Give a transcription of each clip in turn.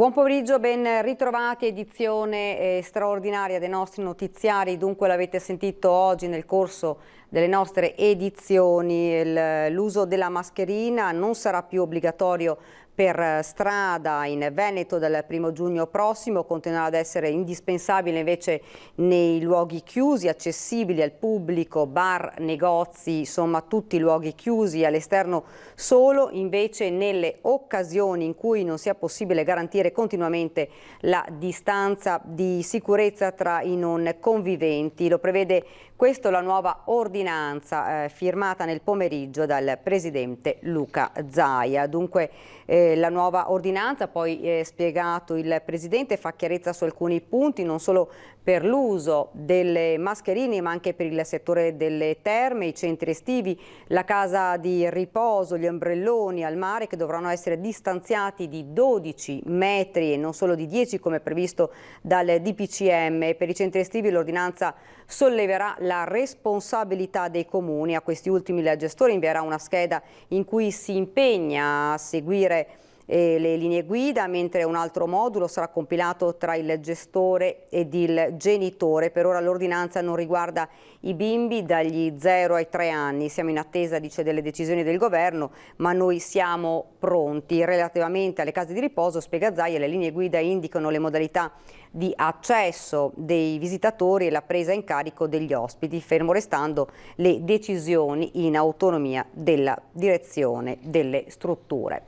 Buon pomeriggio, ben ritrovati, edizione straordinaria dei nostri notiziari. Dunque l'avete sentito oggi nel corso delle nostre edizioni, l'uso della mascherina non sarà più obbligatorio per strada in Veneto dal 1° giugno prossimo, continuerà ad essere indispensabile invece nei luoghi chiusi, accessibili al pubblico, bar, negozi, insomma tutti i luoghi chiusi, all'esterno solo invece nelle occasioni in cui non sia possibile garantire continuamente la distanza di sicurezza tra i non conviventi. Lo prevede questo la nuova ordinanza firmata nel pomeriggio dal presidente Luca Zaia. Dunque la nuova ordinanza, poi spiegato il presidente, fa chiarezza su alcuni punti, non solo per l'uso delle mascherine ma anche per il settore delle terme, i centri estivi, la casa di riposo, gli ombrelloni al mare che dovranno essere distanziati di 12 metri e non solo di 10 come previsto dal DPCM. Per i centri estivi l'ordinanza solleverà la responsabilità dei comuni. A questi ultimi il gestore invierà una scheda in cui si impegna a seguire le linee guida, mentre un altro modulo sarà compilato tra il gestore ed il genitore. Per ora l'ordinanza non riguarda i bimbi dagli 0 ai 3 anni. Siamo in attesa, dice, delle decisioni del governo, ma noi siamo pronti. Relativamente alle case di riposo, spiega Zaia, le linee guida indicano le modalità di accesso dei visitatori e la presa in carico degli ospiti, fermo restando le decisioni in autonomia della direzione delle strutture.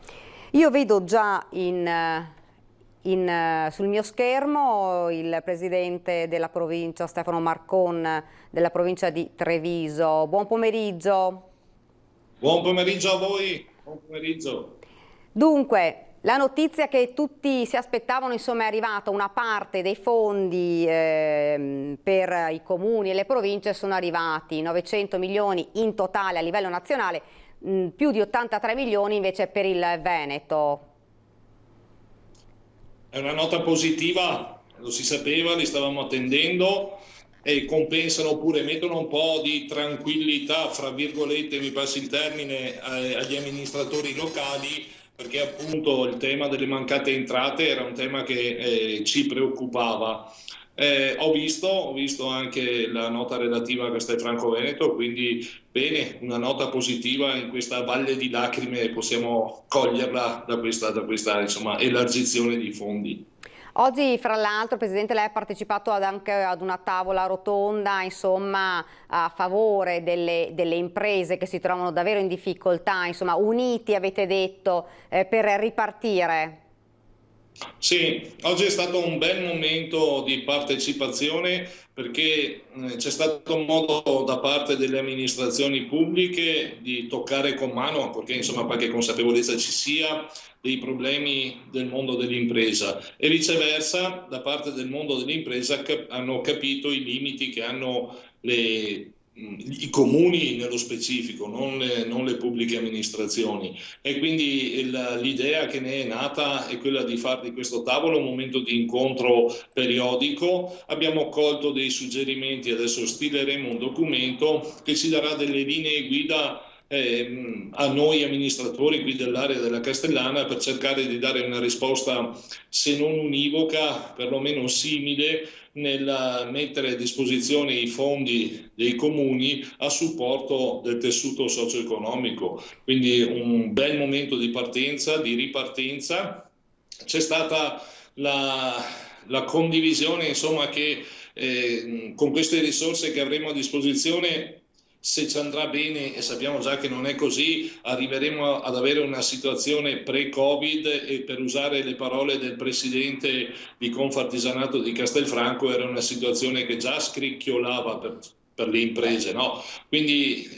Io vedo già sul mio schermo il presidente della provincia, Stefano Marcon, della provincia di Treviso. Buon pomeriggio. Buon pomeriggio a voi. Buon pomeriggio. Dunque, la notizia che tutti si aspettavano, insomma, è arrivata. Una parte dei fondi per i comuni e le province sono arrivati, 900 milioni in totale a livello nazionale, più di 83 milioni invece per il Veneto. È una nota positiva, lo si sapeva, li stavamo attendendo e compensano oppure mettono un po' di tranquillità, fra virgolette, mi passi il termine, agli amministratori locali, perché appunto il tema delle mancate entrate era un tema che ci preoccupava. Ho visto anche la nota relativa a Castelfranco Veneto, quindi bene, una nota positiva in questa valle di lacrime, possiamo coglierla da questa insomma, elargizione di fondi. Oggi, fra l'altro, Presidente, lei ha partecipato anche ad una tavola rotonda, insomma, a favore delle imprese che si trovano davvero in difficoltà, insomma, uniti, avete detto, per ripartire. Sì, oggi è stato un bel momento di partecipazione perché c'è stato modo da parte delle amministrazioni pubbliche di toccare con mano, perché insomma qualche consapevolezza ci sia, dei problemi del mondo dell'impresa e viceversa da parte del mondo dell'impresa hanno capito i limiti che hanno i comuni nello specifico, non le pubbliche amministrazioni, e quindi l'idea che ne è nata è quella di fare di questo tavolo un momento di incontro periodico. Abbiamo colto dei suggerimenti, adesso stileremo un documento che ci darà delle linee guida a noi amministratori qui dell'area della Castellana per cercare di dare una risposta, se non univoca, perlomeno simile, nel mettere a disposizione i fondi dei comuni a supporto del tessuto socio-economico. Quindi un bel momento di partenza, di ripartenza. C'è stata la condivisione, insomma, che con queste risorse che avremo a disposizione, se ci andrà bene, e sappiamo già che non è così, arriveremo ad avere una situazione pre-Covid e, per usare le parole del presidente di Confartigianato di Castelfranco, era una situazione che già scricchiolava per le imprese, no? Quindi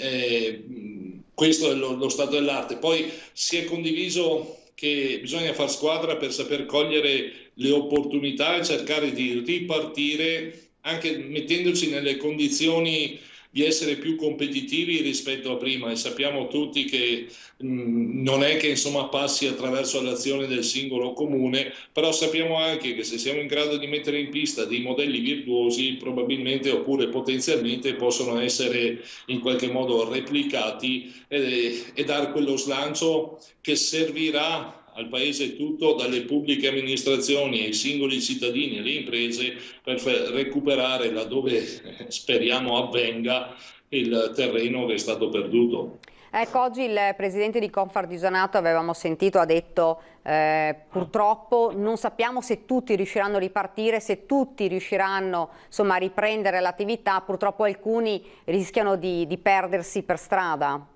questo è lo stato dell'arte. Poi si è condiviso che bisogna far squadra per saper cogliere le opportunità e cercare di ripartire anche mettendoci nelle condizioni di essere più competitivi rispetto a prima, e sappiamo tutti che non è che insomma passi attraverso l'azione del singolo comune, però sappiamo anche che se siamo in grado di mettere in pista dei modelli virtuosi, probabilmente oppure potenzialmente possono essere in qualche modo replicati e dare quello slancio che servirà al paese tutto, dalle pubbliche amministrazioni ai singoli cittadini e alle imprese, per recuperare, laddove speriamo avvenga, il terreno che è stato perduto. Ecco, oggi il presidente di Confartigianato, avevamo sentito, ha detto purtroppo non sappiamo se tutti riusciranno a ripartire, se tutti riusciranno insomma, a riprendere l'attività, purtroppo alcuni rischiano di perdersi per strada.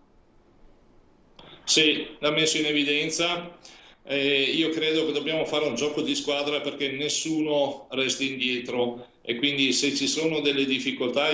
Sì, l'ha messo in evidenza. Io credo che dobbiamo fare un gioco di squadra perché nessuno resti indietro, e quindi se ci sono delle difficoltà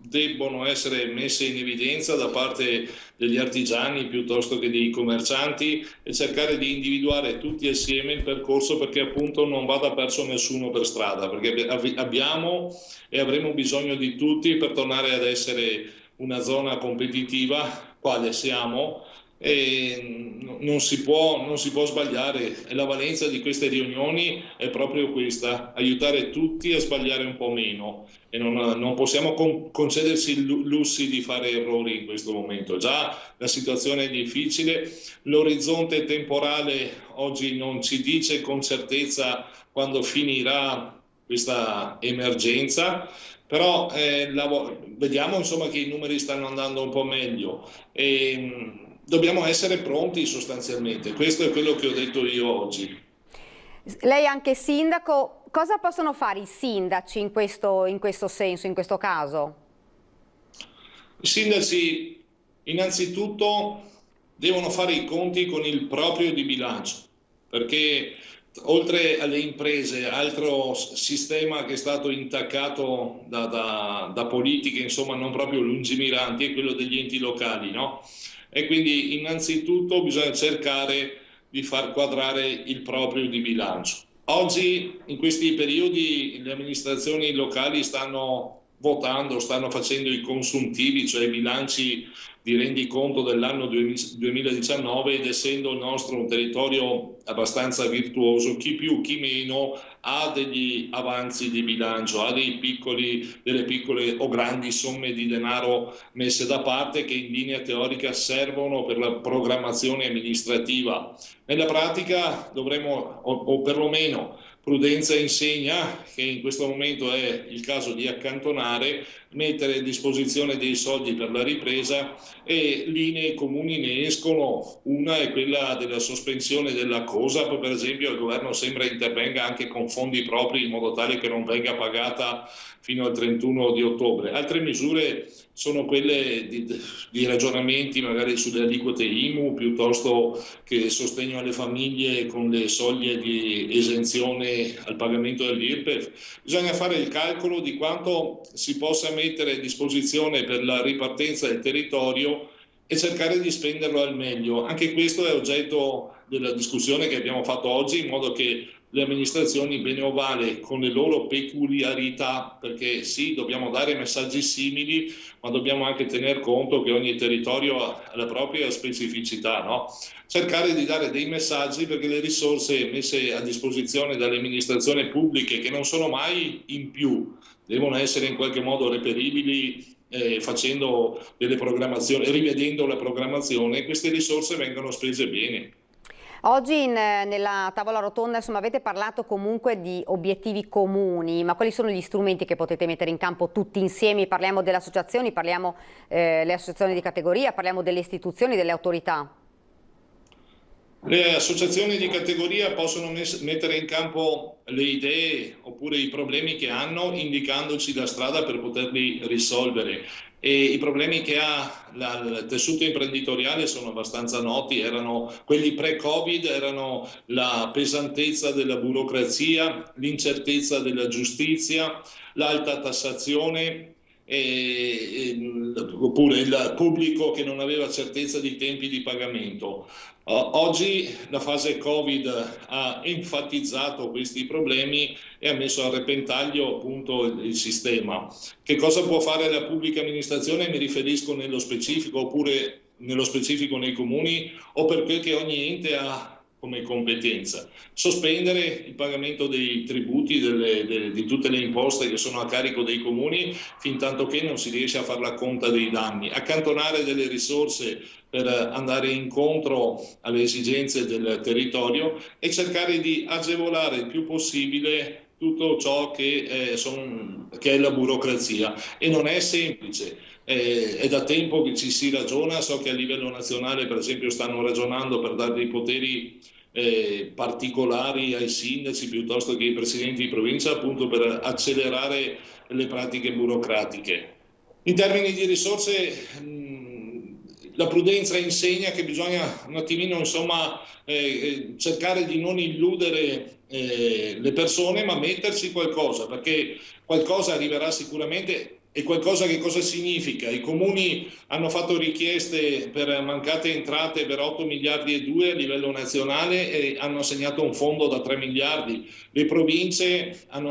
debbono essere messe in evidenza da parte degli artigiani piuttosto che dei commercianti, e cercare di individuare tutti assieme il percorso perché appunto non vada perso nessuno per strada, perché abbiamo e avremo bisogno di tutti per tornare ad essere una zona competitiva, quale siamo. E non si può sbagliare, e la valenza di queste riunioni è proprio questa: aiutare tutti a sbagliare un po' meno, e non possiamo concedersi lussi di fare errori in questo momento. Già la situazione è difficile, l'orizzonte temporale oggi non ci dice con certezza quando finirà questa emergenza, però vediamo insomma che i numeri stanno andando un po' meglio, e dobbiamo essere pronti sostanzialmente. Questo è quello che ho detto io oggi. Lei è anche sindaco, cosa possono fare i sindaci in questo senso, in questo caso? I sindaci innanzitutto devono fare i conti con il proprio di bilancio, perché oltre alle imprese, altro sistema che è stato intaccato da politiche insomma non proprio lungimiranti è quello degli enti locali, no? E quindi innanzitutto bisogna cercare di far quadrare il proprio di bilancio. Oggi, in questi periodi, le amministrazioni locali stanno votando, stanno facendo i consuntivi, cioè i bilanci di rendiconto dell'anno 2019, ed essendo il nostro un territorio abbastanza virtuoso, chi più chi meno ha degli avanzi di bilancio, ha delle piccole o grandi somme di denaro messe da parte che in linea teorica servono per la programmazione amministrativa. Nella pratica dovremo, o perlomeno prudenza insegna che in questo momento è il caso di accantonare, mettere a disposizione dei soldi per la ripresa, e linee comuni ne escono. Una è quella della sospensione della COSAP, per esempio. Il governo sembra intervenga anche con fondi propri in modo tale che non venga pagata fino al 31 di ottobre. Altre misure sono quelle di ragionamenti magari sulle aliquote IMU, piuttosto che sostegno alle famiglie con le soglie di esenzione al pagamento dell'IRPEF. Bisogna fare il calcolo di quanto si possa mettere a disposizione per la ripartenza del territorio e cercare di spenderlo al meglio. Anche questo è oggetto della discussione che abbiamo fatto oggi, in modo che le amministrazioni, bene o male, con le loro peculiarità, perché sì, dobbiamo dare messaggi simili, ma dobbiamo anche tener conto che ogni territorio ha la propria specificità, no? Cercare di dare dei messaggi, perché le risorse messe a disposizione dalle amministrazioni pubbliche, che non sono mai in più, devono essere in qualche modo reperibili, facendo delle programmazioni, rivedendo la programmazione. Queste risorse vengono spese bene. Oggi nella tavola rotonda insomma, avete parlato comunque di obiettivi comuni, ma quali sono gli strumenti che potete mettere in campo tutti insieme? Parliamo delle associazioni, parliamo delle associazioni di categoria, parliamo delle istituzioni, delle autorità. Le associazioni di categoria possono mettere in campo le idee oppure i problemi che hanno, indicandoci la strada per poterli risolvere. E i problemi che ha il tessuto imprenditoriale sono abbastanza noti, erano quelli pre-Covid, erano la pesantezza della burocrazia, l'incertezza della giustizia, l'alta tassazione, oppure il pubblico che non aveva certezza di tempi di pagamento. Oggi la fase Covid ha enfatizzato questi problemi e ha messo a repentaglio appunto il sistema. Che cosa può fare la pubblica amministrazione? Mi riferisco nello specifico, oppure nello specifico nei comuni, o per quel che ogni ente ha come competenza, sospendere il pagamento dei tributi di tutte le imposte che sono a carico dei comuni fin tanto che non si riesce a far la conta dei danni, accantonare delle risorse per andare incontro alle esigenze del territorio e cercare di agevolare il più possibile tutto ciò che è la burocrazia. E non è semplice. È da tempo che ci si ragiona, so che a livello nazionale per esempio stanno ragionando per dare dei poteri particolari ai sindaci piuttosto che ai presidenti di provincia, appunto per accelerare le pratiche burocratiche. In termini di risorse, la prudenza insegna che bisogna un attimino cercare di non illudere le persone, ma metterci qualcosa, perché qualcosa arriverà sicuramente. E qualcosa che cosa significa? I comuni hanno fatto richieste per mancate entrate per 8 miliardi e 2 a livello nazionale e hanno assegnato un fondo da 3 miliardi. Le province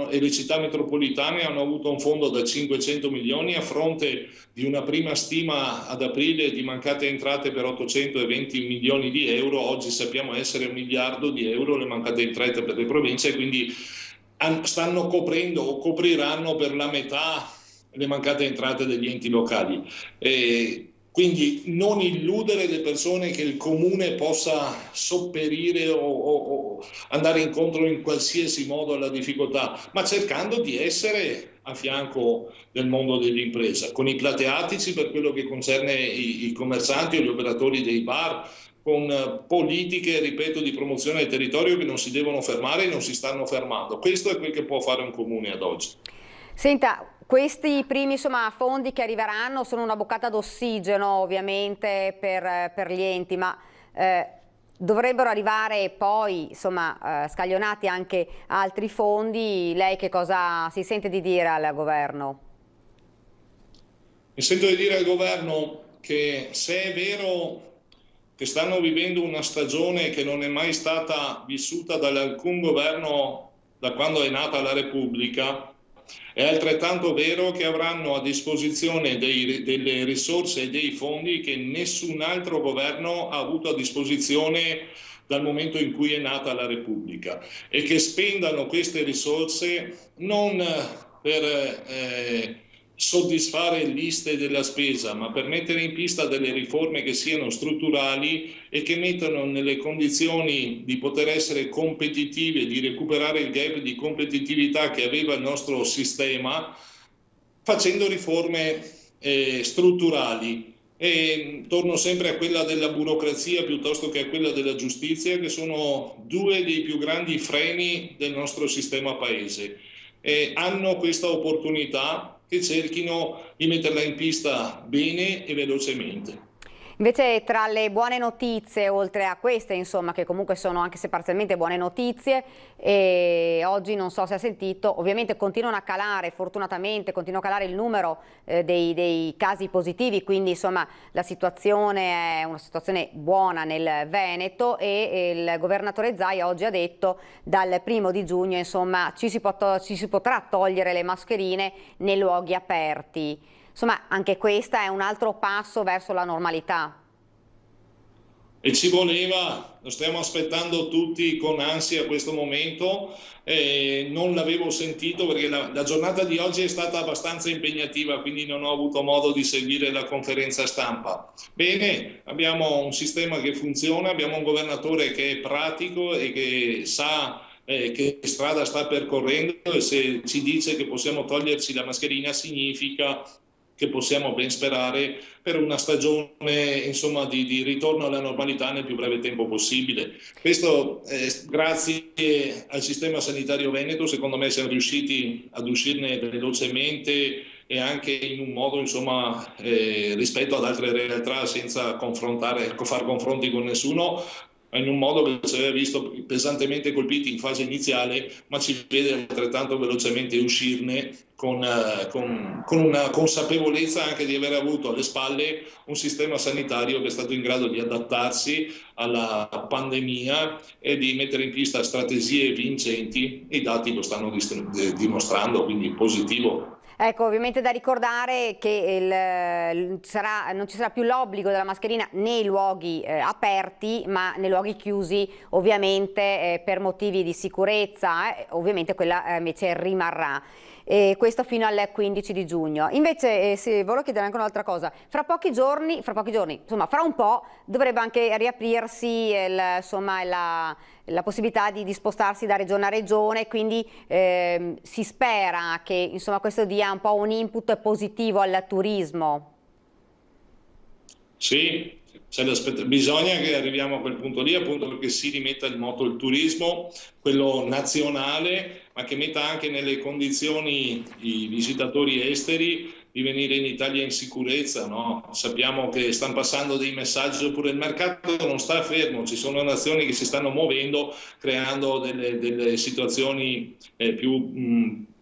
e le città metropolitane hanno avuto un fondo da 500 milioni a fronte di una prima stima ad aprile di mancate entrate per 820 milioni di euro. Oggi sappiamo essere 1 miliardo di euro le mancate entrate per le province, quindi stanno coprendo o copriranno per la metà le mancate entrate degli enti locali. Quindi non illudere le persone che il comune possa sopperire o andare incontro in qualsiasi modo alla difficoltà, ma cercando di essere a fianco del mondo dell'impresa, con i plateatici per quello che concerne i commercianti o gli operatori dei bar, con politiche, ripeto, di promozione del territorio che non si devono fermare e non si stanno fermando. Questo è quel che può fare un comune ad oggi. Senta, questi primi fondi che arriveranno sono una boccata d'ossigeno ovviamente per gli enti, ma dovrebbero arrivare poi scaglionati anche altri fondi. Lei che cosa si sente di dire al governo? Mi sento di dire al governo che se è vero che stanno vivendo una stagione che non è mai stata vissuta da alcun governo da quando è nata la Repubblica, è altrettanto vero che avranno a disposizione delle risorse e dei fondi che nessun altro governo ha avuto a disposizione dal momento in cui è nata la Repubblica, e che spendano queste risorse non per soddisfare liste della spesa, ma per mettere in pista delle riforme che siano strutturali e che mettano nelle condizioni di poter essere competitivi e di recuperare il gap di competitività che aveva il nostro sistema, facendo riforme strutturali. E torno sempre a quella della burocrazia piuttosto che a quella della giustizia, che sono due dei più grandi freni del nostro sistema paese. E hanno questa opportunità, che cerchino di metterla in pista bene e velocemente. Invece tra le buone notizie, oltre a queste che comunque sono anche se parzialmente buone notizie, e oggi non so se ha sentito, ovviamente continuano a calare, fortunatamente continua a calare il numero dei casi positivi, quindi la situazione è una situazione buona nel Veneto, e il governatore Zaia oggi ha detto dal 1° giugno ci si potrà togliere le mascherine nei luoghi aperti. Anche questo è un altro passo verso la normalità. E ci voleva, lo stiamo aspettando tutti con ansia questo momento. Non l'avevo sentito perché la giornata di oggi è stata abbastanza impegnativa, quindi non ho avuto modo di seguire la conferenza stampa. Bene, abbiamo un sistema che funziona, abbiamo un governatore che è pratico e che sa che strada sta percorrendo, e se ci dice che possiamo toglierci la mascherina significa che possiamo ben sperare per una stagione di ritorno alla normalità nel più breve tempo possibile. Questo grazie al sistema sanitario veneto, secondo me siamo riusciti ad uscirne velocemente e anche in un modo rispetto ad altre realtà senza far confronti con nessuno, in un modo che ci aveva visto pesantemente colpiti in fase iniziale, ma ci vede altrettanto velocemente uscirne con una consapevolezza anche di aver avuto alle spalle un sistema sanitario che è stato in grado di adattarsi alla pandemia e di mettere in pista strategie vincenti, e i dati lo stanno dimostrando, quindi positivo. Ecco, ovviamente da ricordare che non ci sarà più l'obbligo della mascherina nei luoghi aperti, ma nei luoghi chiusi, ovviamente per motivi di sicurezza, ovviamente quella invece rimarrà. E questo fino al 15 di giugno. Invece, volevo chiedere anche un'altra cosa. Fra pochi giorni, insomma, fra un po' dovrebbe anche riaprirsi la possibilità di spostarsi da regione a regione, quindi si spera che insomma, questo dia un po' un input positivo al turismo. Sì, bisogna che arriviamo a quel punto lì, appunto perché si rimetta in moto il turismo, quello nazionale, ma che metta anche nelle condizioni i visitatori esteri di venire in Italia in sicurezza, no? Sappiamo che stanno passando dei messaggi, oppure il mercato non sta fermo, ci sono nazioni che si stanno muovendo, creando delle situazioni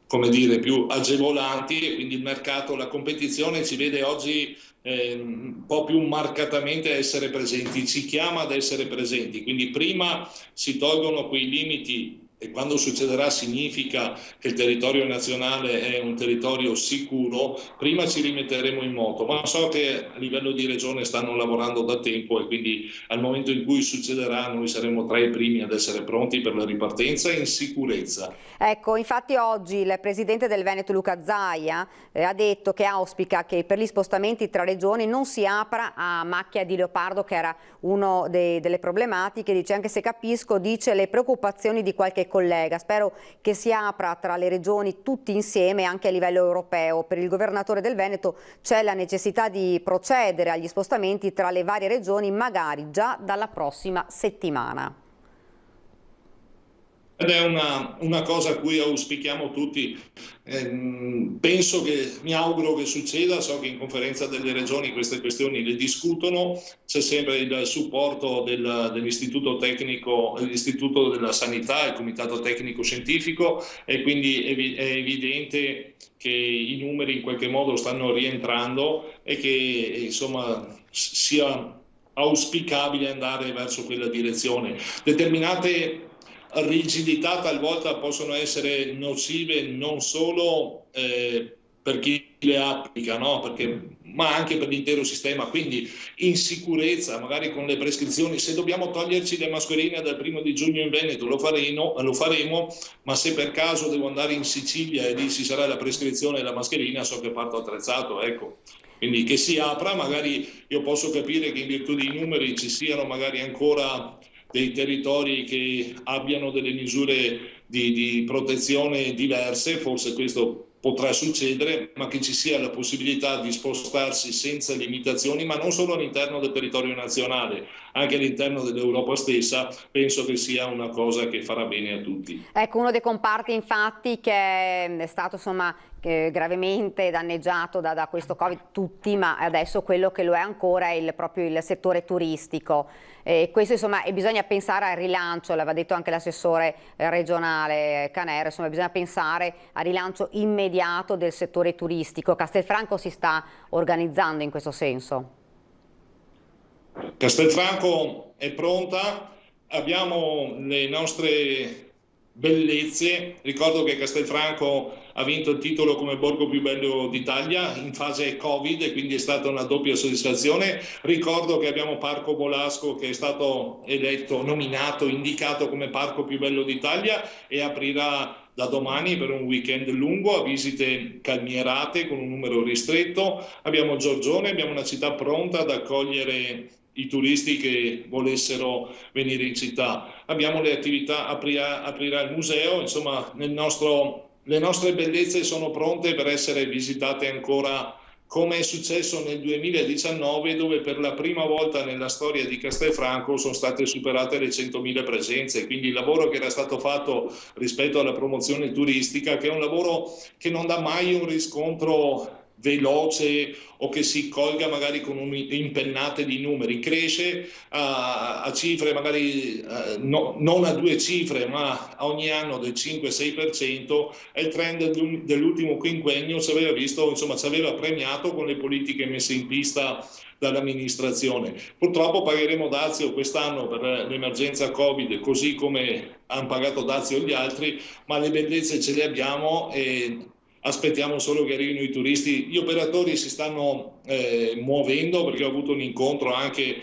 come dire, più agevolanti, e quindi il mercato, la competizione ci vede oggi un po' più marcatamente essere presenti, ci chiama ad essere presenti, quindi prima si tolgono quei limiti, e quando succederà significa che il territorio nazionale è un territorio sicuro, prima ci rimetteremo in moto, ma so che a livello di regione stanno lavorando da tempo, e quindi al momento in cui succederà noi saremo tra i primi ad essere pronti per la ripartenza in sicurezza. Ecco, infatti oggi il presidente del Veneto Luca Zaia ha detto che auspica che per gli spostamenti tra regioni non si apra a macchia di leopardo, che era una delle problematiche. Dice, anche se capisco, dice, le preoccupazioni di qualche collega, spero che si apra tra le regioni tutti insieme anche a livello europeo. Per il governatore del Veneto c'è la necessità di procedere agli spostamenti tra le varie regioni magari già dalla prossima settimana. Ed è una cosa a cui auspichiamo tutti. Mi auguro che succeda, so che in conferenza delle regioni queste questioni le discutono, c'è sempre il supporto dell'Istituto Tecnico, l'Istituto della Sanità, il Comitato Tecnico Scientifico, e quindi è evidente che i numeri in qualche modo stanno rientrando e che insomma sia auspicabile andare verso quella direzione. Determinate rigidità talvolta possono essere nocive non solo per chi le applica, no? Ma anche per l'intero sistema, quindi in sicurezza, magari con le prescrizioni. Se dobbiamo toglierci le mascherine dal 1° giugno in Veneto lo faremo, ma se per caso devo andare in Sicilia e lì ci sarà la prescrizione della mascherina, so che parto attrezzato, ecco. Quindi che si apra, magari io posso capire che in virtù dei numeri ci siano magari ancora dei territori che abbiano delle misure di protezione diverse, forse questo potrà succedere, ma che ci sia la possibilità di spostarsi senza limitazioni, ma non solo all'interno del territorio nazionale, anche all'interno dell'Europa stessa, penso che sia una cosa che farà bene a tutti. Ecco, uno dei comparti infatti che è stato gravemente danneggiato da questo Covid, tutti, ma adesso quello che lo è ancora è proprio il settore turistico. Questo insomma, e bisogna pensare al rilancio, l'aveva detto anche l'assessore regionale Canero, insomma bisogna pensare al rilancio immediato del settore turistico. Castelfranco si sta organizzando in questo senso? Castelfranco è pronta, abbiamo le nostre bellezze. Ricordo che Castelfranco ha vinto il titolo come borgo più bello d'Italia in fase Covid, e quindi è stata una doppia soddisfazione. Ricordo che abbiamo Parco Bolasco, che è stato nominato, indicato come parco più bello d'Italia, e aprirà da domani per un weekend lungo a visite calmierate con un numero ristretto. Abbiamo Giorgione, abbiamo una città pronta ad accogliere i turisti che volessero venire in città. Abbiamo le attività, aprirà il museo, insomma le nostre bellezze sono pronte per essere visitate ancora, come è successo nel 2019, dove per la prima volta nella storia di Castelfranco sono state superate le 100.000 presenze. Quindi il lavoro che era stato fatto rispetto alla promozione turistica, che è un lavoro che non dà mai un riscontro veloce o che si colga magari con impennate di numeri, cresce a cifre magari non a 2 cifre, ma a ogni anno del 5-6%, e il trend dell'ultimo quinquennio ci aveva premiato con le politiche messe in pista dall'amministrazione. Purtroppo pagheremo dazio quest'anno per l'emergenza Covid, così come hanno pagato dazio gli altri, ma le bellezze ce le abbiamo, e aspettiamo solo che arrivino i turisti. Gli operatori si stanno muovendo, perché ho avuto un incontro anche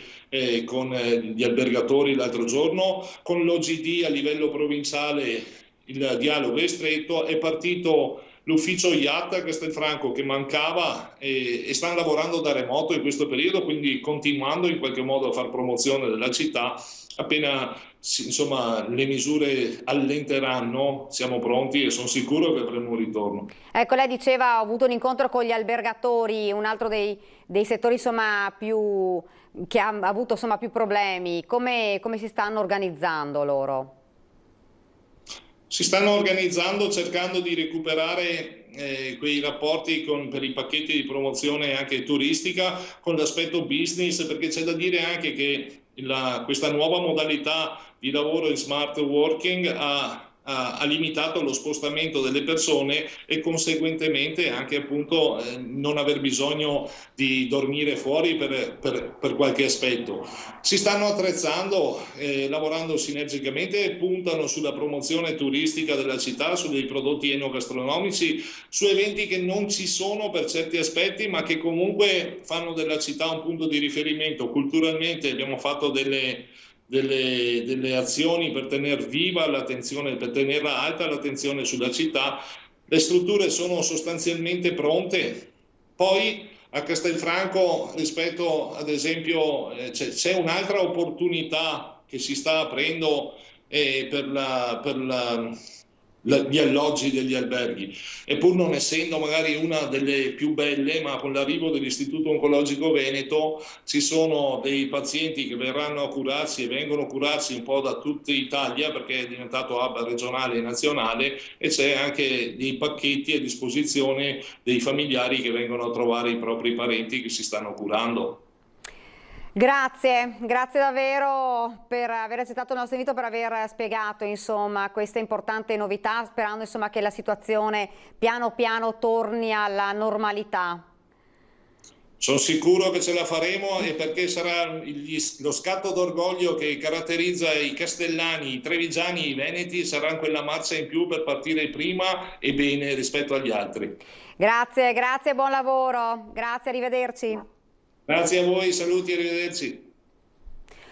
con gli albergatori l'altro giorno, con l'OGD a livello provinciale il dialogo è stretto, è partito l'ufficio IATA a Castelfranco che mancava e stanno lavorando da remoto in questo periodo, quindi continuando in qualche modo a far promozione della città. Appena insomma, le misure allenteranno, siamo pronti e sono sicuro che avremo un ritorno. Ecco, lei diceva, ho avuto un incontro con gli albergatori, un altro dei settori insomma, che ha avuto insomma, più problemi. Come si stanno organizzando loro? Si stanno organizzando cercando di recuperare quei rapporti per i pacchetti di promozione anche turistica con l'aspetto business, perché c'è da dire anche che questa nuova modalità di lavoro in smart working ha limitato lo spostamento delle persone e conseguentemente anche appunto non aver bisogno di dormire fuori per qualche aspetto. Si stanno attrezzando, lavorando sinergicamente e puntano sulla promozione turistica della città, su dei prodotti enogastronomici, su eventi che non ci sono per certi aspetti ma che comunque fanno della città un punto di riferimento. Culturalmente abbiamo fatto delle azioni per tenere viva l'attenzione, per tenerla alta l'attenzione sulla città. Le strutture sono sostanzialmente pronte. Poi a Castelfranco, rispetto ad esempio, c'è un'altra opportunità che si sta aprendo per gli alloggi degli alberghi, e pur non essendo magari una delle più belle, ma con l'arrivo dell'Istituto Oncologico Veneto ci sono dei pazienti che verranno a curarsi e vengono curarsi un po' da tutta Italia, perché è diventato hub regionale e nazionale, e c'è anche dei pacchetti a disposizione dei familiari che vengono a trovare i propri parenti che si stanno curando. Grazie davvero per aver accettato il nostro invito, per aver spiegato insomma questa importante novità, sperando insomma che la situazione piano piano torni alla normalità. Sono sicuro che ce la faremo, e perché sarà lo scatto d'orgoglio che caratterizza i castellani, i trevigiani, i veneti, sarà quella marcia in più per partire prima e bene rispetto agli altri. Grazie, buon lavoro, grazie, arrivederci. Grazie a voi, saluti, arrivederci.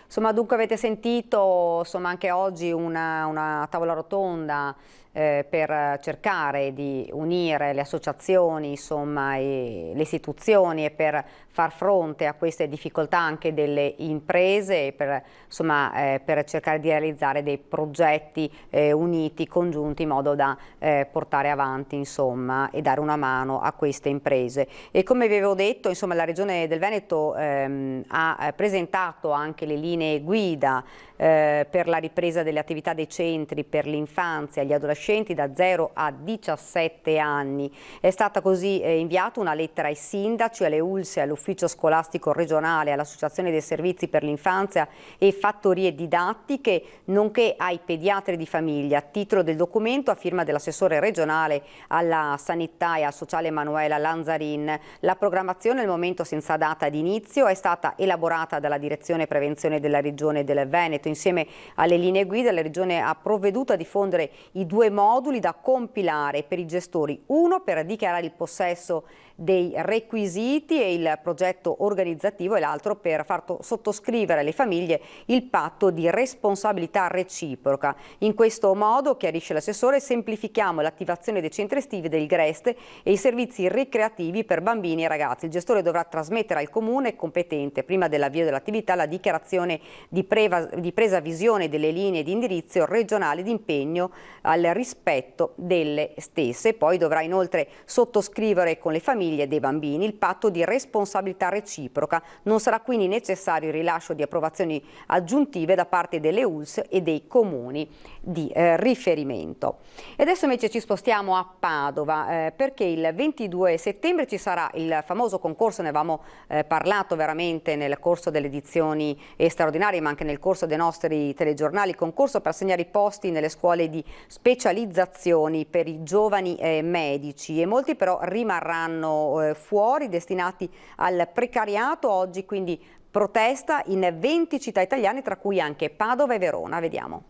Insomma, dunque avete sentito insomma, anche oggi una tavola rotonda per cercare di unire le associazioni insomma, e le istituzioni e per far fronte a queste difficoltà anche delle imprese e per cercare di realizzare dei progetti uniti, congiunti, in modo da portare avanti insomma, e dare una mano a queste imprese. E come vi avevo detto, insomma, la Regione del Veneto ha presentato anche le linee guida per la ripresa delle attività dei centri per l'infanzia e gli adolescenti da 0 a 17 anni. È stata così inviata una lettera ai sindaci, alle ULSS, all'ufficio scolastico regionale, all'Associazione dei Servizi per l'Infanzia e fattorie didattiche, nonché ai pediatri di famiglia. A titolo del documento, a firma dell'assessore regionale alla sanità e al sociale Emanuela Lanzarin, la programmazione al momento senza data di inizio è stata elaborata dalla Direzione Prevenzione della Regione del Veneto. Insieme alle linee guida la Regione ha provveduto a diffondere i 2 moduli da compilare per i gestori, uno per dichiarare il possesso dei requisiti e il progetto organizzativo e l'altro per far sottoscrivere alle famiglie il patto di responsabilità reciproca. In questo modo, chiarisce l'assessore, semplifichiamo l'attivazione dei centri estivi, del GREST e i servizi ricreativi per bambini e ragazzi. Il gestore dovrà trasmettere al comune competente, prima dell'avvio dell'attività, la dichiarazione di presa visione delle linee di indirizzo regionali di impegno al rispetto delle stesse. Poi dovrà inoltre sottoscrivere con le famiglie dei bambini il patto di responsabilità reciproca. Non sarà quindi necessario il rilascio di approvazioni aggiuntive da parte delle ULSS e dei comuni di riferimento. E adesso invece ci spostiamo a Padova perché il 22 settembre ci sarà il famoso concorso, ne avevamo parlato veramente nel corso delle edizioni straordinarie ma anche nel corso dei nostri telegiornali, concorso per assegnare i posti nelle scuole di specializzazioni per i giovani medici, e molti però rimarranno fuori, destinati al precariato. Oggi quindi protesta in 20 città italiane, tra cui anche Padova e Verona. Vediamo.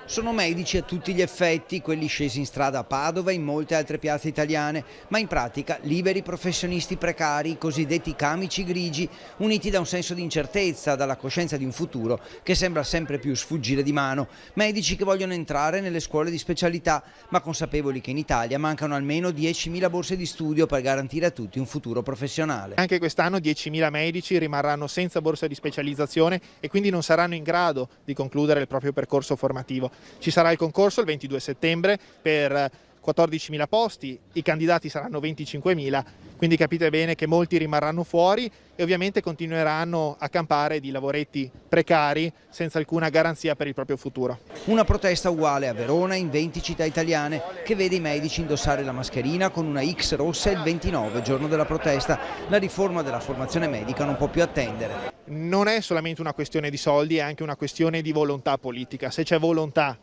Sono medici a tutti gli effetti, quelli scesi in strada a Padova e in molte altre piazze italiane, ma in pratica liberi professionisti precari, cosiddetti camici grigi, uniti da un senso di incertezza, dalla coscienza di un futuro che sembra sempre più sfuggire di mano. Medici che vogliono entrare nelle scuole di specialità, ma consapevoli che in Italia mancano almeno 10.000 borse di studio per garantire a tutti un futuro professionale. Anche quest'anno 10.000 medici rimarranno senza borsa di specializzazione e quindi non saranno in grado di concludere il proprio percorso formativo. Ci sarà il concorso il 22 settembre per 14.000 posti, i candidati saranno 25.000, quindi capite bene che molti rimarranno fuori e ovviamente continueranno a campare di lavoretti precari senza alcuna garanzia per il proprio futuro. Una protesta uguale a Verona in 20 città italiane che vede i medici indossare la mascherina con una X rossa il 29, giorno della protesta. La riforma della formazione medica non può più attendere. Non è solamente una questione di soldi, è anche una questione di volontà politica. Se c'è volontà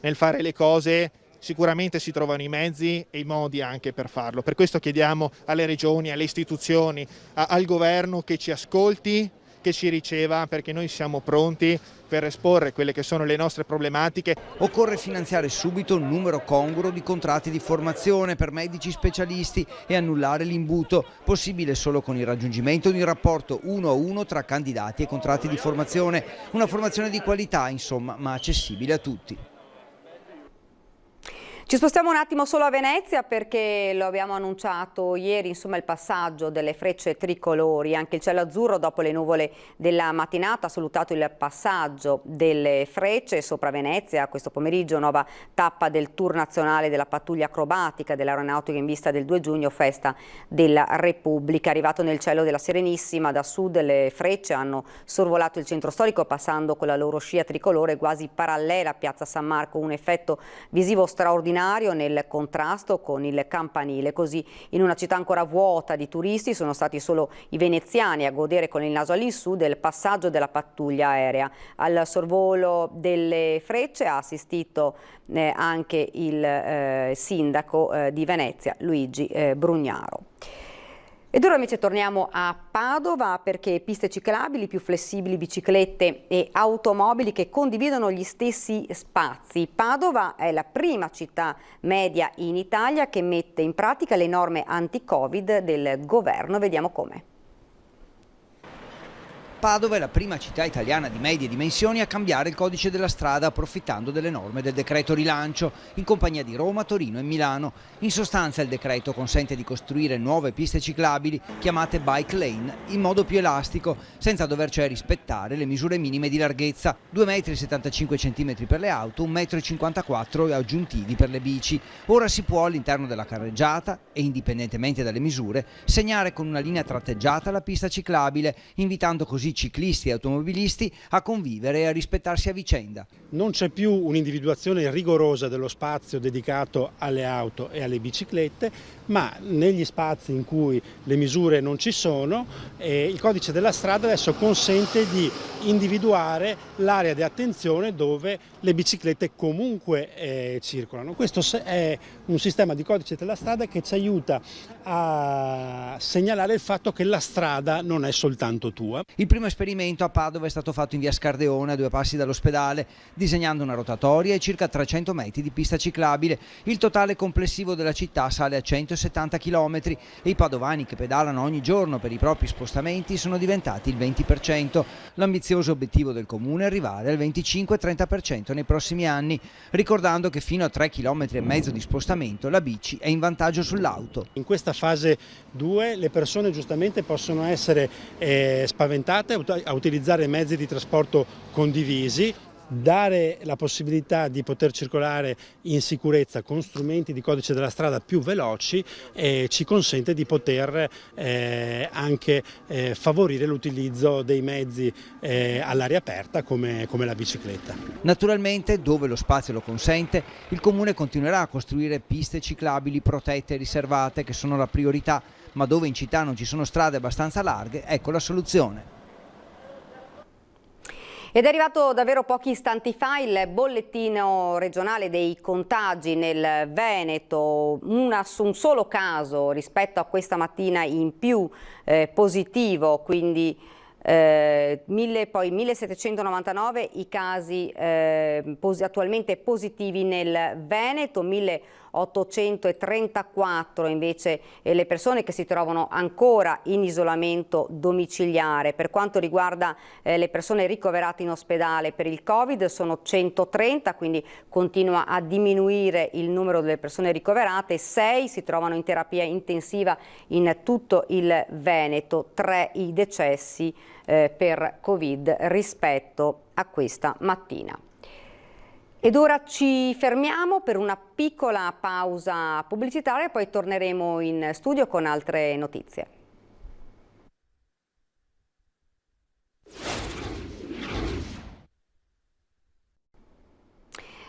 nel fare le cose, sicuramente si trovano i mezzi e i modi anche per farlo. Per questo chiediamo alle regioni, alle istituzioni, al governo che ci ascolti, che ci riceva, perché noi siamo pronti per esporre quelle che sono le nostre problematiche. Occorre finanziare subito un numero congruo di contratti di formazione per medici specialisti e annullare l'imbuto, possibile solo con il raggiungimento di un rapporto 1-1 tra candidati e contratti di formazione, una formazione di qualità insomma, ma accessibile a tutti. Ci spostiamo un attimo solo a Venezia perché lo abbiamo annunciato ieri, insomma il passaggio delle frecce tricolori, anche il cielo azzurro dopo le nuvole della mattinata ha salutato il passaggio delle frecce sopra Venezia. Questo pomeriggio nuova tappa del tour nazionale della pattuglia acrobatica dell'aeronautica in vista del 2 giugno, festa della Repubblica. Arrivato nel cielo della Serenissima, da sud le frecce hanno sorvolato il centro storico passando con la loro scia tricolore quasi parallela a Piazza San Marco, un effetto visivo straordinario nel contrasto con il campanile. Così in una città ancora vuota di turisti sono stati solo i veneziani a godere con il naso all'insù del passaggio della pattuglia aerea. Al sorvolo delle frecce ha assistito anche il sindaco di Venezia, Luigi Brugnaro. Ed ora invece torniamo a Padova perché piste ciclabili più flessibili, biciclette e automobili che condividono gli stessi spazi. Padova è la prima città media in Italia che mette in pratica le norme anti-Covid del governo. Vediamo come. Padova è la prima città italiana di medie dimensioni a cambiare il codice della strada approfittando delle norme del decreto rilancio, in compagnia di Roma, Torino e Milano. In sostanza il decreto consente di costruire nuove piste ciclabili, chiamate bike lane, in modo più elastico, senza dover cioè rispettare le misure minime di larghezza, 2,75 m per le auto, 1,54 m aggiuntivi per le bici. Ora si può all'interno della carreggiata e indipendentemente dalle misure segnare con una linea tratteggiata la pista ciclabile, invitando così ciclisti e automobilisti a convivere e a rispettarsi a vicenda. Non c'è più un'individuazione rigorosa dello spazio dedicato alle auto e alle biciclette, ma negli spazi in cui le misure non ci sono, il codice della strada adesso consente di individuare l'area di attenzione dove le biciclette comunque circolano. Questo è un sistema di codice della strada che ci aiuta a segnalare il fatto che la strada non è soltanto tua. Il primo esperimento a Padova è stato fatto in via Scardeone, a 2 passi dall'ospedale, disegnando una rotatoria e circa 300 metri di pista ciclabile. Il totale complessivo della città sale a 170 km e i padovani che pedalano ogni giorno per i propri spostamenti sono diventati il 20%. L'ambizioso obiettivo del comune è arrivare al 25-30% nei prossimi anni, ricordando che fino a 3,5 km di spostamento la bici è in vantaggio sull'auto. In questa fase 2 le persone giustamente possono essere spaventate a utilizzare mezzi di trasporto condivisi, dare la possibilità di poter circolare in sicurezza con strumenti di codice della strada più veloci ci consente di poter anche favorire l'utilizzo dei mezzi all'aria aperta come la bicicletta. Naturalmente, dove lo spazio lo consente, il Comune continuerà a costruire piste ciclabili protette e riservate, che sono la priorità, ma dove in città non ci sono strade abbastanza larghe, ecco la soluzione. Ed è arrivato davvero pochi istanti fa il bollettino regionale dei contagi nel Veneto, un solo caso rispetto a questa mattina in più positivo, quindi poi 1799 i casi attualmente positivi nel Veneto, 1834 invece le persone che si trovano ancora in isolamento domiciliare. Per quanto riguarda le persone ricoverate in ospedale per il Covid sono 130, quindi continua a diminuire il numero delle persone ricoverate, 6 si trovano in terapia intensiva in tutto il Veneto, 3 i decessi per Covid rispetto a questa mattina. Ed ora ci fermiamo per una piccola pausa pubblicitaria e poi torneremo in studio con altre notizie.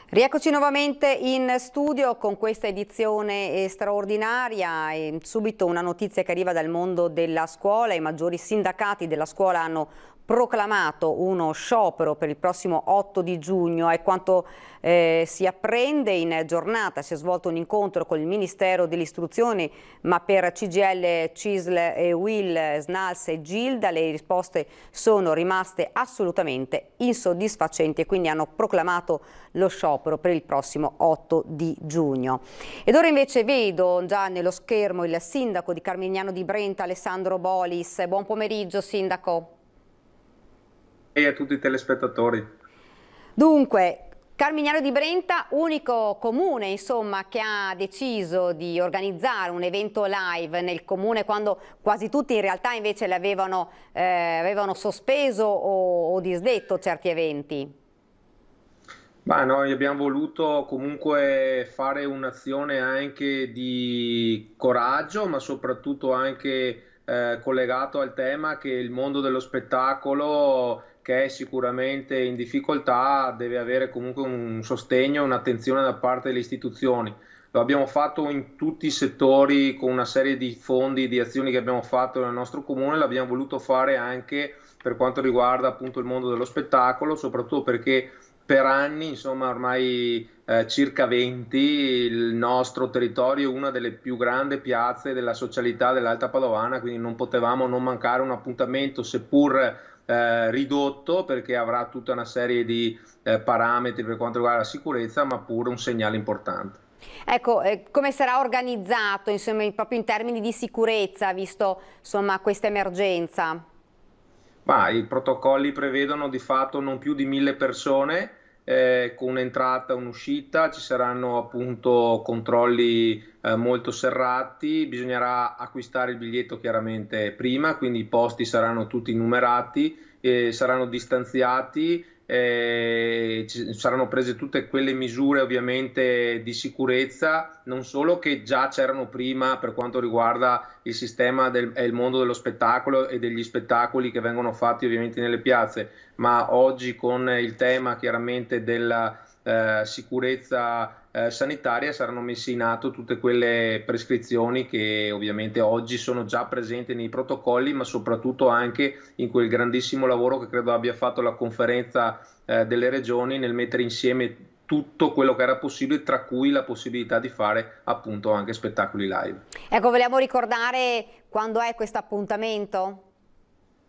Rieccoci nuovamente in studio con questa edizione straordinaria e subito una notizia che arriva dal mondo della scuola. I maggiori sindacati della scuola hanno proclamato uno sciopero per il prossimo 8 di giugno. È quanto si apprende. In giornata si è svolto un incontro con il Ministero dell'Istruzione, ma per CGIL, CISL e UIL, SNALS e Gilda le risposte sono rimaste assolutamente insoddisfacenti e quindi hanno proclamato lo sciopero per il prossimo 8 di giugno. Ed ora invece vedo già nello schermo il sindaco di Carmignano di Brenta, Alessandro Bolis. Buon pomeriggio, sindaco. E a tutti i telespettatori. Dunque, Carmignano di Brenta, unico comune insomma che ha deciso di organizzare un evento live nel comune quando quasi tutti in realtà invece avevano sospeso o disdetto certi eventi. Ma noi abbiamo voluto comunque fare un'azione anche di coraggio, ma soprattutto anche collegato al tema che il mondo dello spettacolo, che è sicuramente in difficoltà, deve avere comunque un sostegno, un'attenzione da parte delle istituzioni. Lo abbiamo fatto in tutti i settori con una serie di fondi, di azioni che abbiamo fatto nel nostro comune, l'abbiamo voluto fare anche per quanto riguarda appunto il mondo dello spettacolo, soprattutto perché per anni, insomma ormai circa 20, il nostro territorio è una delle più grandi piazze della socialità dell'Alta Padovana, quindi non potevamo non mancare un appuntamento, seppur ridotto, perché avrà tutta una serie di parametri per quanto riguarda la sicurezza, ma pure un segnale importante. Ecco, come sarà organizzato insomma, proprio in termini di sicurezza, visto insomma, questa emergenza? Ma i protocolli prevedono di fatto non più di 1000 persone, con un'entrata e un'uscita, ci saranno appunto controlli molto serrati, bisognerà acquistare il biglietto chiaramente prima, quindi i posti saranno tutti numerati, saranno distanziati, saranno prese tutte quelle misure ovviamente di sicurezza, non solo che già c'erano prima per quanto riguarda il sistema e il mondo dello spettacolo e degli spettacoli che vengono fatti ovviamente nelle piazze, ma oggi con il tema chiaramente della sicurezza sanitaria saranno messe in atto tutte quelle prescrizioni che ovviamente oggi sono già presenti nei protocolli, ma soprattutto anche in quel grandissimo lavoro che credo abbia fatto la conferenza delle regioni nel mettere insieme tutto quello che era possibile, tra cui la possibilità di fare appunto anche spettacoli live. Ecco, vogliamo ricordare quando è questo appuntamento?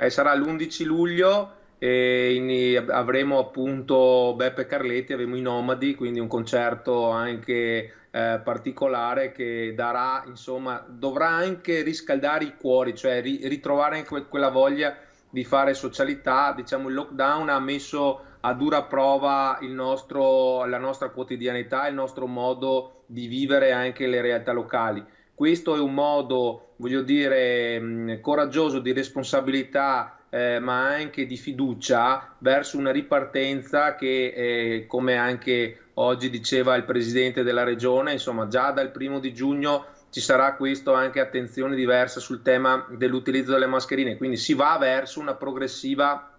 Sarà l'11 luglio. Avremo appunto Beppe Carletti, avremo i Nomadi, quindi un concerto anche particolare che darà, insomma, dovrà anche riscaldare i cuori, cioè ritrovare anche quella voglia di fare socialità. Diciamo, il lockdown ha messo a dura prova la nostra quotidianità, il nostro modo di vivere anche le realtà locali. Questo è un modo, voglio dire, coraggioso, di responsabilità, ma anche di fiducia verso una ripartenza che, come anche oggi diceva il presidente della regione, insomma già dal 1° di giugno ci sarà questo, anche attenzione diversa sul tema dell'utilizzo delle mascherine, quindi si va verso una progressiva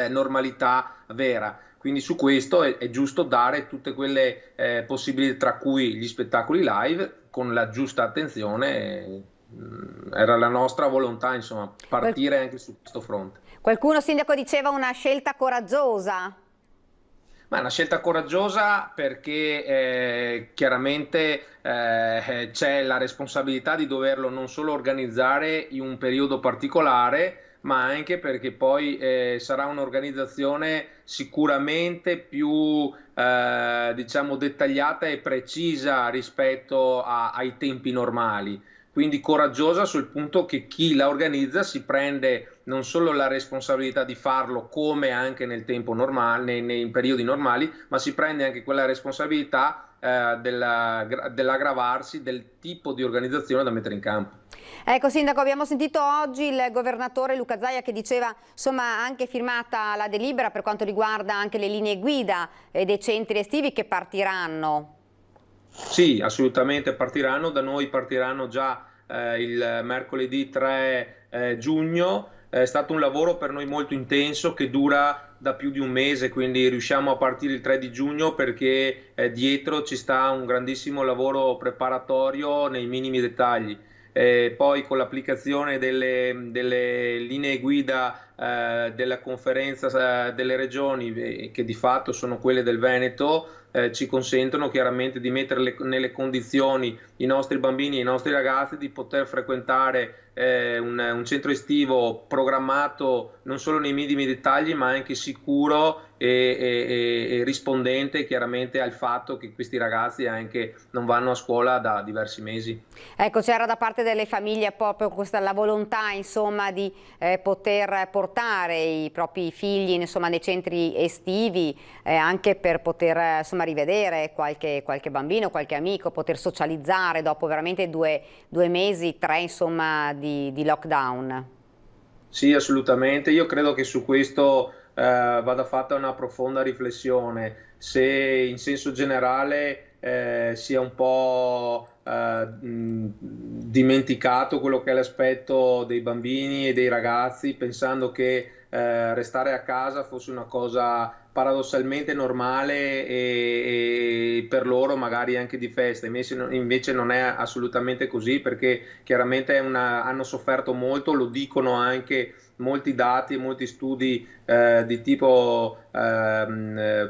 normalità vera. Quindi su questo è giusto dare tutte quelle possibilità, tra cui gli spettacoli live, con la giusta attenzione. Era la nostra volontà, insomma, partire anche su questo fronte. Qualcuno, sindaco, diceva una scelta coraggiosa. Ma è una scelta coraggiosa perché chiaramente c'è la responsabilità di doverlo non solo organizzare in un periodo particolare, ma anche perché poi sarà un'organizzazione sicuramente più diciamo dettagliata e precisa rispetto ai tempi normali. Quindi coraggiosa sul punto che chi la organizza si prende non solo la responsabilità di farlo come anche nel tempo normale, nei periodi normali, ma si prende anche quella responsabilità dell'aggravarsi del tipo di organizzazione da mettere in campo. Ecco Sindaco, abbiamo sentito oggi il governatore Luca Zaia che diceva insomma anche firmata la delibera per quanto riguarda anche le linee guida dei centri estivi che partiranno. Sì, assolutamente partiranno, da noi partiranno già il mercoledì 3 giugno, è stato un lavoro per noi molto intenso che dura da più di un mese, quindi riusciamo a partire il 3 di giugno perché dietro ci sta un grandissimo lavoro preparatorio nei minimi dettagli. Poi con l'applicazione delle linee guida della conferenza delle regioni, che di fatto sono quelle del Veneto, ci consentono chiaramente di mettere nelle condizioni i nostri bambini e i nostri ragazzi di poter frequentare un centro estivo programmato non solo nei minimi dettagli ma anche sicuro e rispondente chiaramente al fatto che questi ragazzi anche non vanno a scuola da diversi mesi. Ecco, c'era da parte delle famiglie proprio la volontà insomma di poter portare i propri figli insomma nei centri estivi anche per poter insomma rivedere qualche bambino, qualche amico, poter socializzare dopo veramente due mesi, 3 insomma di lockdown. Sì, assolutamente. Io credo che su questo vada fatta una profonda riflessione, se in senso generale sia un po' dimenticato quello che è l'aspetto dei bambini e dei ragazzi, pensando che restare a casa fosse una cosa paradossalmente normale e per loro magari anche di festa. Invece non è assolutamente così, perché chiaramente hanno sofferto molto, lo dicono anche molti dati e molti studi di tipo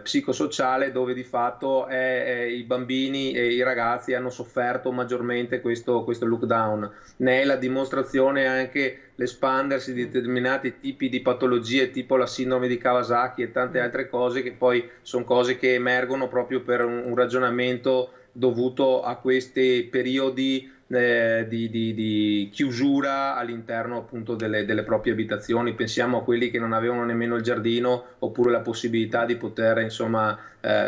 psicosociale, dove di fatto i bambini e i ragazzi hanno sofferto maggiormente questo lockdown. Ne è la dimostrazione anche l'espandersi di determinati tipi di patologie tipo la sindrome di Kawasaki e tante altre cose, che poi sono cose che emergono proprio per un ragionamento dovuto a questi periodi di chiusura all'interno appunto delle proprie abitazioni. Pensiamo a quelli che non avevano nemmeno il giardino, oppure la possibilità di poter insomma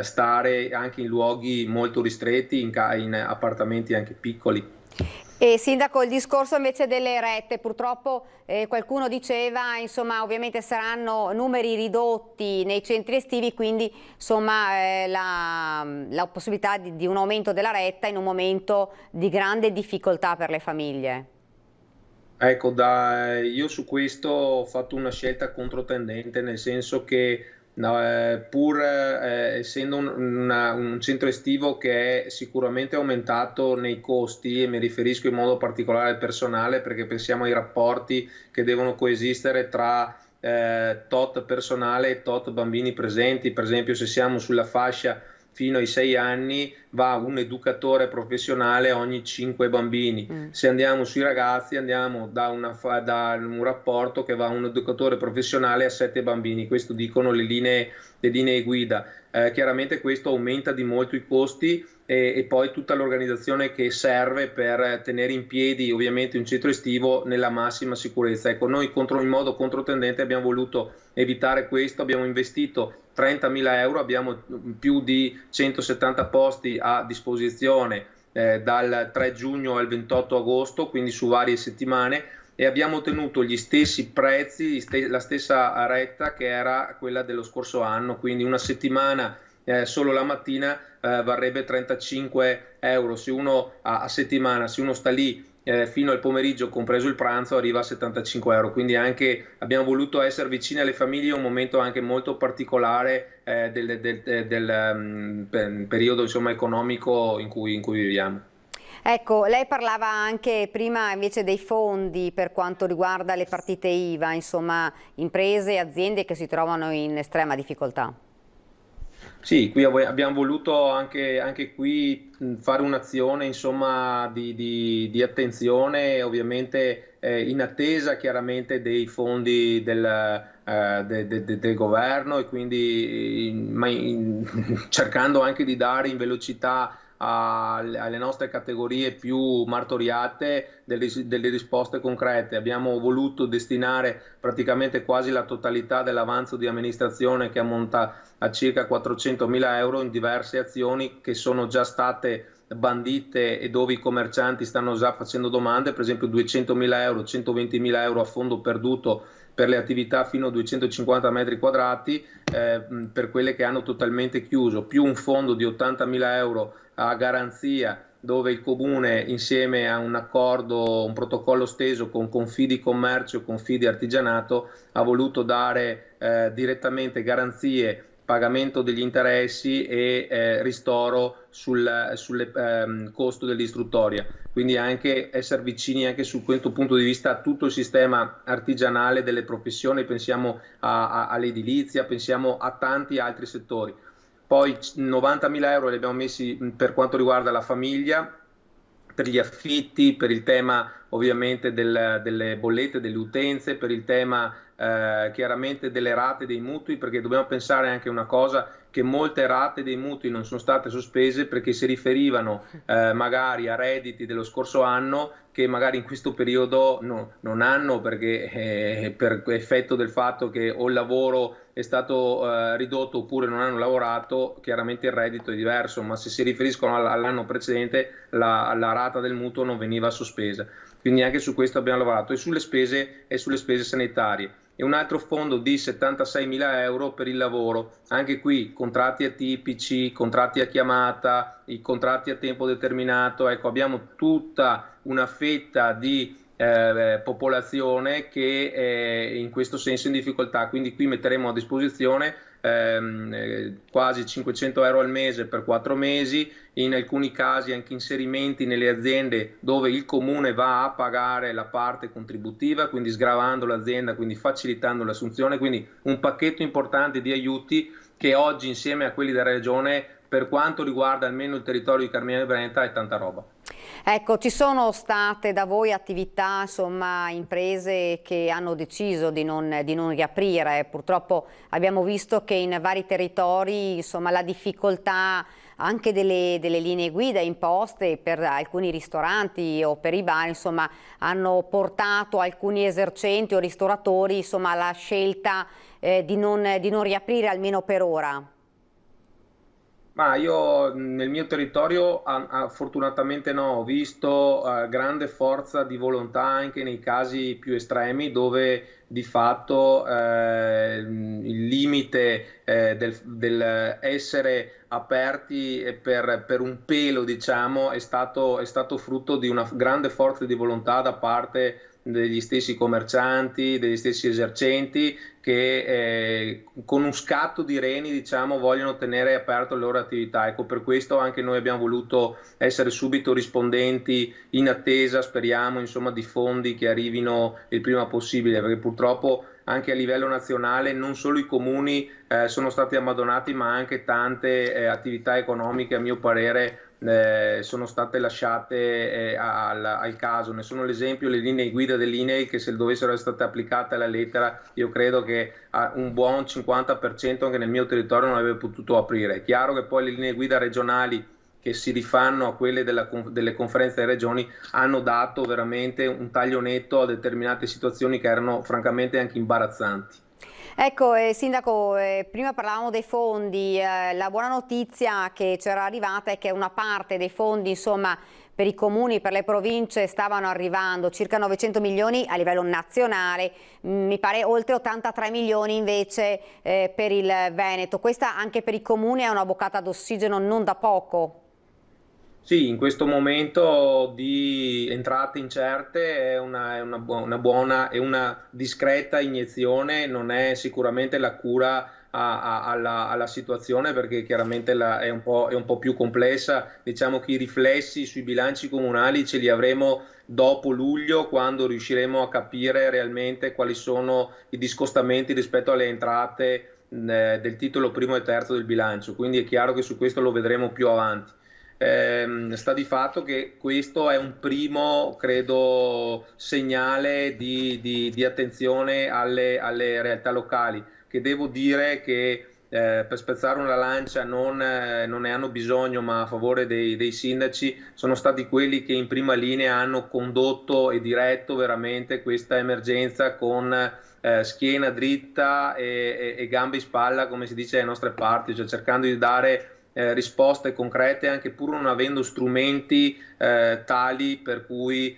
stare anche in luoghi molto ristretti, in appartamenti anche piccoli. E Sindaco, il discorso invece delle rette, purtroppo qualcuno diceva, insomma, ovviamente saranno numeri ridotti nei centri estivi, quindi insomma la possibilità di un aumento della retta in un momento di grande difficoltà per le famiglie. Ecco, io su questo ho fatto una scelta controtendente, nel senso che pur essendo un centro estivo che è sicuramente aumentato nei costi, e mi riferisco in modo particolare al personale, perché pensiamo ai rapporti che devono coesistere tra tot personale e tot bambini presenti. Per esempio, se siamo sulla fascia fino ai 6 anni va un educatore professionale ogni 5 bambini. Se andiamo sui ragazzi andiamo da un rapporto che va un educatore professionale a 7 bambini. Questo dicono le linee guida. Chiaramente questo aumenta di molto i costi e poi tutta l'organizzazione che serve per tenere in piedi ovviamente un centro estivo nella massima sicurezza. Ecco, noi in modo controtendente abbiamo voluto evitare questo, abbiamo investito 30.000 euro, abbiamo più di 170 posti a disposizione dal 3 giugno al 28 agosto, quindi su varie settimane, e abbiamo ottenuto gli stessi prezzi, la stessa retta che era quella dello scorso anno, quindi una settimana solo la mattina varrebbe 35 euro, se uno a settimana, se uno sta lì fino al pomeriggio compreso il pranzo arriva a 75 euro, quindi anche abbiamo voluto essere vicini alle famiglie in un momento anche molto particolare del periodo insomma economico in cui viviamo. Ecco, lei parlava anche prima invece dei fondi per quanto riguarda le partite IVA, insomma imprese e aziende che si trovano in estrema difficoltà. Sì, qui abbiamo voluto anche qui fare un'azione insomma di attenzione, ovviamente in attesa chiaramente dei fondi del governo e quindi cercando anche di dare in velocità alle nostre categorie più martoriate delle risposte concrete. Abbiamo voluto destinare praticamente quasi la totalità dell'avanzo di amministrazione, che ammonta a circa 400.000 euro, in diverse azioni che sono già state bandite e dove i commercianti stanno già facendo domande, per esempio 200.000 euro, 120.000 euro a fondo perduto per le attività fino a 250 metri quadrati, per quelle che hanno totalmente chiuso, più un fondo di 80.000 euro a garanzia, dove il Comune, insieme a un accordo, un protocollo steso con Confidi Confidi Artigianato, ha voluto dare direttamente garanzie, pagamento degli interessi e ristoro sul costo dell'istruttoria. Quindi anche essere vicini anche su questo punto di vista a tutto il sistema artigianale delle professioni, pensiamo all'edilizia, pensiamo a tanti altri settori. Poi 90.000 euro li abbiamo messi per quanto riguarda la famiglia, per gli affitti, per il tema ovviamente delle bollette, delle utenze, per il tema chiaramente delle rate dei mutui, perché dobbiamo pensare anche una cosa, che molte rate dei mutui non sono state sospese perché si riferivano magari a redditi dello scorso anno che magari in questo periodo non hanno, perché per effetto del fatto che o il lavoro è stato ridotto oppure non hanno lavorato, chiaramente il reddito è diverso, ma se si riferiscono all'anno precedente la rata del mutuo non veniva sospesa. Quindi anche su questo abbiamo lavorato, e sulle spese sanitarie. E un altro fondo di 76.000 euro per il lavoro, anche qui contratti atipici, contratti a chiamata, i contratti a tempo determinato. Ecco, abbiamo tutta una fetta di popolazione che è in questo senso in difficoltà, quindi qui metteremo a disposizione quasi 500 euro al mese per 4 mesi, in alcuni casi anche inserimenti nelle aziende dove il comune va a pagare la parte contributiva, quindi sgravando l'azienda, quindi facilitando l'assunzione, quindi un pacchetto importante di aiuti che oggi, insieme a quelli della regione, per quanto riguarda almeno il territorio di Carmignano e Brenta, è tanta roba. Ecco, ci sono state da voi attività, insomma, imprese che hanno deciso di non riaprire. Purtroppo abbiamo visto che in vari territori, insomma, la difficoltà anche delle linee guida imposte per alcuni ristoranti o per i bar, insomma, hanno portato alcuni esercenti o ristoratori, insomma, alla scelta di non riaprire almeno per ora. Ma io nel mio territorio fortunatamente no, ho visto grande forza di volontà anche nei casi più estremi, dove di fatto il limite del essere aperti per un pelo, diciamo, è stato frutto di una grande forza di volontà da parte degli stessi commercianti, degli stessi esercenti, che con un scatto di reni, diciamo, vogliono tenere aperto le loro attività. Ecco, per questo anche noi abbiamo voluto essere subito rispondenti, in attesa, speriamo, insomma, di fondi che arrivino il prima possibile, perché purtroppo anche a livello nazionale non solo i comuni sono stati abbandonati, ma anche tante attività economiche, a mio parere, sono state lasciate al caso. Ne sono l'esempio le linee guida dell'INEI, che se dovessero essere state applicate alla lettera, io credo che un buon 50% anche nel mio territorio non avrebbe potuto aprire. È chiaro che poi le linee guida regionali, che si rifanno a quelle delle conferenze delle regioni, hanno dato veramente un taglio netto a determinate situazioni che erano francamente anche imbarazzanti. Ecco, Sindaco, prima parlavamo dei fondi, la buona notizia che c'era arrivata è che una parte dei fondi, insomma, per i comuni, per le province stavano arrivando, circa 900 milioni a livello nazionale, mi pare oltre 83 milioni invece per il Veneto. Questa anche per i comuni è una boccata d'ossigeno non da poco. Sì, in questo momento di entrate incerte è una buona e una discreta iniezione, non è sicuramente la cura alla situazione, perché chiaramente è un po' più complessa. Diciamo che i riflessi sui bilanci comunali ce li avremo dopo luglio, quando riusciremo a capire realmente quali sono i discostamenti rispetto alle entrate del titolo primo e terzo del bilancio, quindi è chiaro che su questo lo vedremo più avanti. Sta di fatto che questo è un primo, credo, segnale di attenzione alle realtà locali, che devo dire che per spezzare una lancia non ne hanno bisogno, ma a favore dei sindaci sono stati quelli che in prima linea hanno condotto e diretto veramente questa emergenza con schiena dritta e gambe in spalla, come si dice alle nostre parti, cioè cercando di dare risposte concrete anche pur non avendo strumenti tali per cui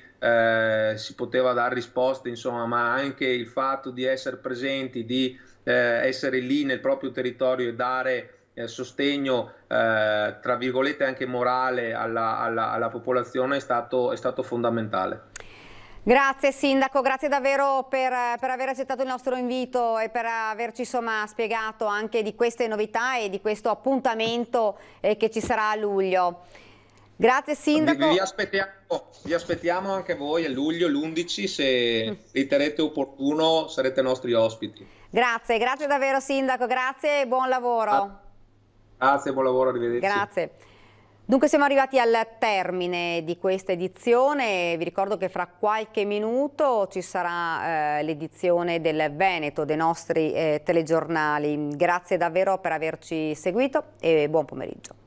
si poteva dare risposte, insomma, ma anche il fatto di essere presenti, di essere lì nel proprio territorio e dare sostegno tra virgolette anche morale alla popolazione è stato fondamentale. Grazie Sindaco, grazie davvero per aver accettato il nostro invito e per averci insomma spiegato anche di queste novità e di questo appuntamento che ci sarà a luglio. Grazie Sindaco. Vi aspettiamo anche voi a luglio, l'11, se riterrete opportuno sarete nostri ospiti. Grazie davvero Sindaco, grazie e buon lavoro. Grazie, buon lavoro, arrivederci. Grazie. Dunque siamo arrivati al termine di questa edizione, vi ricordo che fra qualche minuto ci sarà l'edizione del Veneto dei nostri telegiornali. Grazie davvero per averci seguito e buon pomeriggio.